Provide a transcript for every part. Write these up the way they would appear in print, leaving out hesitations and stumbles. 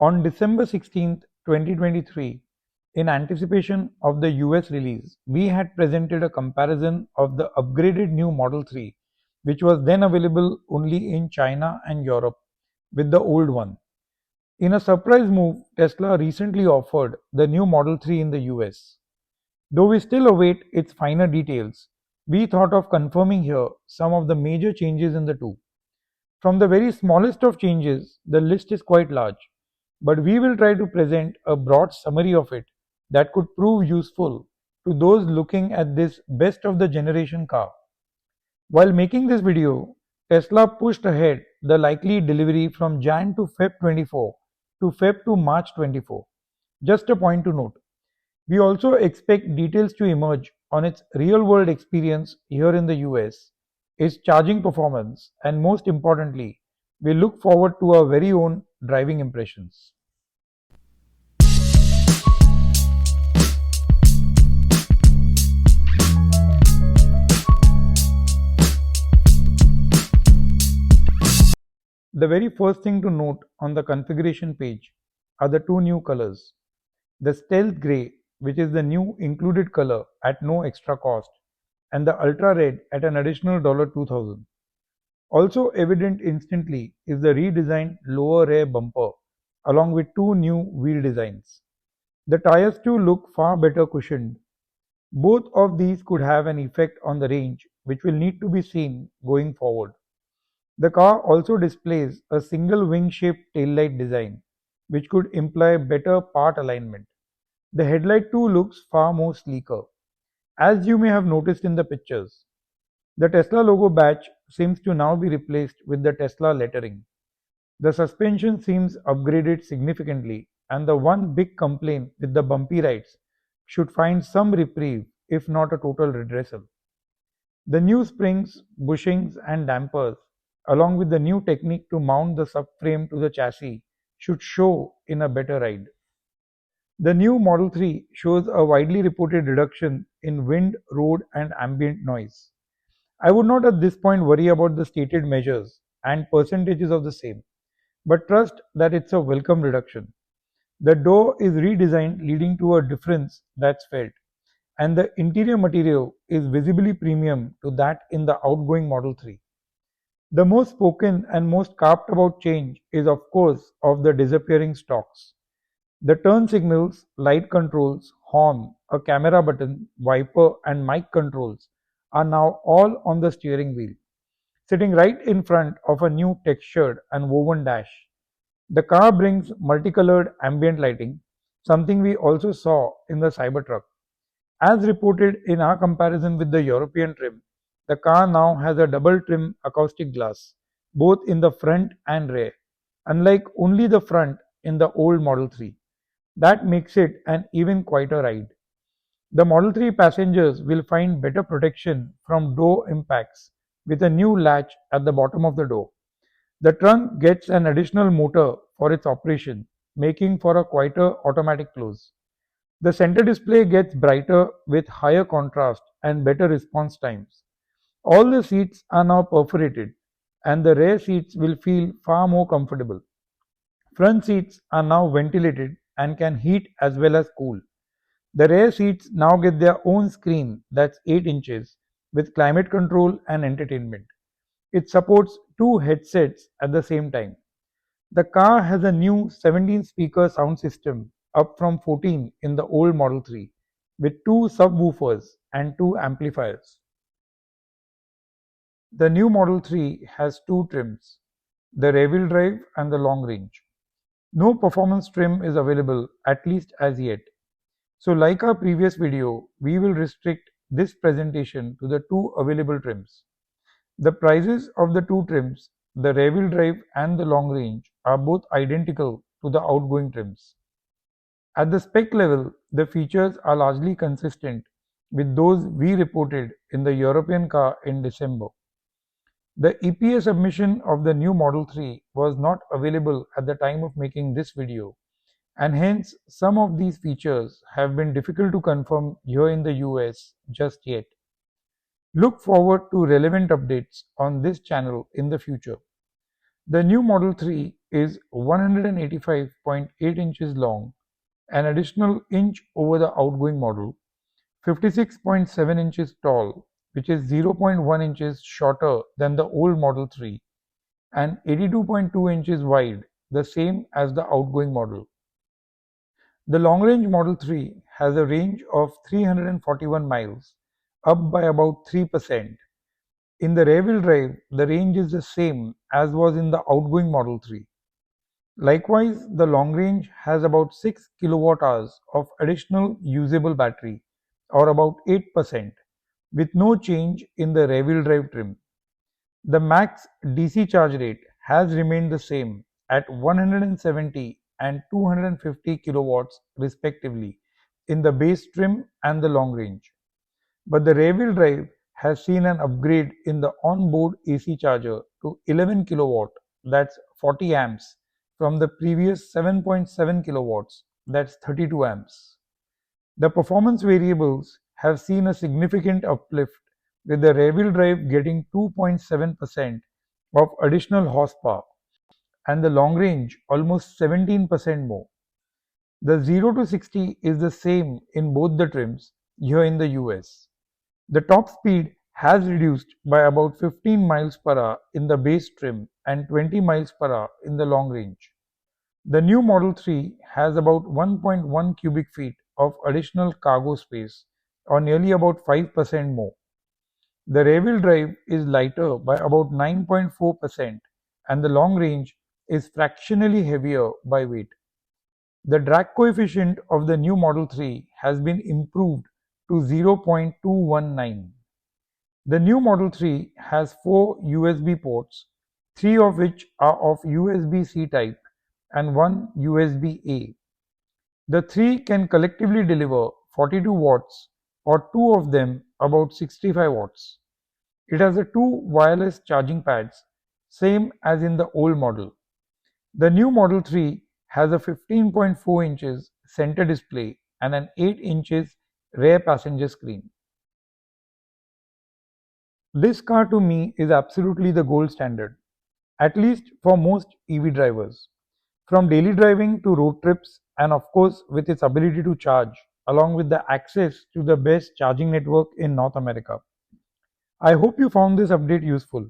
On December 16, 2023, in anticipation of the US release, we had presented a comparison of the upgraded new Model 3, which was then available only in China and Europe, with the old one. In a surprise move, Tesla recently offered the new Model 3 in the US. Though we still await its finer details, we thought of confirming here some of the major changes in the two. From the very smallest of changes, the list is quite large, but we will try to present a broad summary of it that could prove useful to those looking at this best of the generation car. While making this video, Tesla pushed ahead the likely delivery from Jan to Feb 24 to Feb to March 24. Just a point to note. We also expect details to emerge on its real-world experience here in the US, its charging performance, and most importantly, we look forward to our very own driving impressions. The very first thing to note on the configuration page are the two new colors. The Stealth Grey, which is the new included color at no extra cost, and the Ultra Red at an additional $2,000. Also evident instantly is the redesigned lower rear bumper along with two new wheel designs. The tires too look far better cushioned. Both of these could have an effect on the range, which will need to be seen going forward. The car also displays a single wing-shaped taillight design, which could imply better part alignment. The headlight too looks far more sleeker. As you may have noticed in the pictures, the Tesla logo badge seems to now be replaced with the Tesla lettering. The suspension seems upgraded significantly, and the one big complaint with the bumpy rides should find some reprieve, if not a total redressal. The new springs, bushings, and dampers, along with the new technique to mount the subframe to the chassis, should show in a better ride. The new Model 3 shows a widely reported reduction in wind, road, and ambient noise. I would not at this point worry about the stated measures and percentages of the same, but trust that it's a welcome reduction. The door is redesigned, leading to a difference that's felt, and the interior material is visibly premium to that in the outgoing Model 3. The most spoken and most carped about change is of course of the disappearing stalks. The turn signals, light controls, horn, a camera button, wiper, and mic controls are now all on the steering wheel, sitting right in front of a new textured and woven dash. The car brings multicolored ambient lighting, something we also saw in the Cybertruck. As reported in our comparison with the European trim, the car now has a double trim acoustic glass, both in the front and rear, unlike only the front in the old Model 3. That makes it an even quieter ride. The Model 3 passengers will find better protection from door impacts with a new latch at the bottom of the door. The trunk gets an additional motor for its operation, making for a quieter automatic close. The center display gets brighter with higher contrast and better response times. All the seats are now perforated, and the rear seats will feel far more comfortable. Front seats are now ventilated and can heat as well as cool. The rear seats now get their own screen that's 8 inches with climate control and entertainment. It supports two headsets at the same time. The car has a new 17-speaker sound system, up from 14 in the old Model 3, with two subwoofers and two amplifiers. The new Model 3 has two trims, the rear-wheel drive and the long range. No performance trim is available, at least as yet. So like our previous video, we will restrict this presentation to the two available trims. The prices of the two trims, the rear-wheel drive and the long range, are both identical to the outgoing trims. At the spec level, the features are largely consistent with those we reported in the European car in December. The EPA submission of the new Model 3 was not available at the time of making this video, and hence some of these features have been difficult to confirm here in the US just yet. Look forward to relevant updates on this channel in the future. The new Model 3 is 185.8 inches long, an additional inch over the outgoing model, 56.7 inches tall, which is 0.1 inches shorter than the old Model 3, and 82.2 inches wide, the same as the outgoing model. The long-range Model 3 has a range of 341 miles, up by about 3%. In the rear-wheel drive, the range is the same as was in the outgoing Model 3. Likewise, the long range has about 6 kilowatt-hours of additional usable battery, or about 8%, with no change in the rear-wheel drive trim. The max DC charge rate has remained the same at 170 and 250 kilowatts respectively in the base trim and the long range. But the rear-wheel drive has seen an upgrade in the on-board AC charger to 11 kilowatt, that's 40 amps, from the previous 7.7 kilowatts, that's 32 amps. The performance variables have seen a significant uplift, with the rear-wheel drive getting 2.7% of additional horsepower and the long range almost 17% more. The 0 to 60 is the same in both the trims here in the US. The top speed has reduced by about 15 miles per hour in the base trim and 20 miles per hour in the long range. The new Model 3 has about 1.1 cubic feet of additional cargo space, or nearly about 5% more. The rear-wheel drive is lighter by about 9.4%, and the long range is fractionally heavier by weight. The drag coefficient of the new Model 3 has been improved to 0.219. The new Model 3 has 4 USB ports, 3 of which are of USB-C type and 1 USB-A. The 3 can collectively deliver 42 watts, or 2 of them about 65 watts. It has a 2 wireless charging pads, same as in the old model. The new Model 3 has a 15.4 inches center display and an 8 inches rear passenger screen. This car to me is absolutely the gold standard, at least for most EV drivers. From daily driving to road trips, and of course with its ability to charge, along with the access to the best charging network in North America. I hope you found this update useful.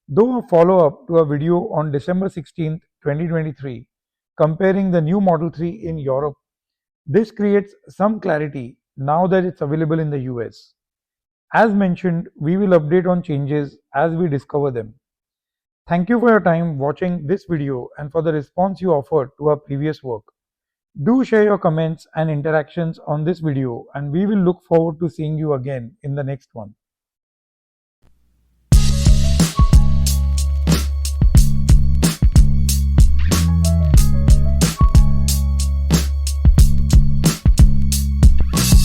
Though a follow-up to a video on December 16, 2023, comparing the new Model 3 in Europe, this creates some clarity now that it's available in the US. As mentioned, we will update on changes as we discover them. Thank you for your time watching this video and for the response you offered to our previous work. Do share your comments and interactions on this video, and we will look forward to seeing you again in the next one.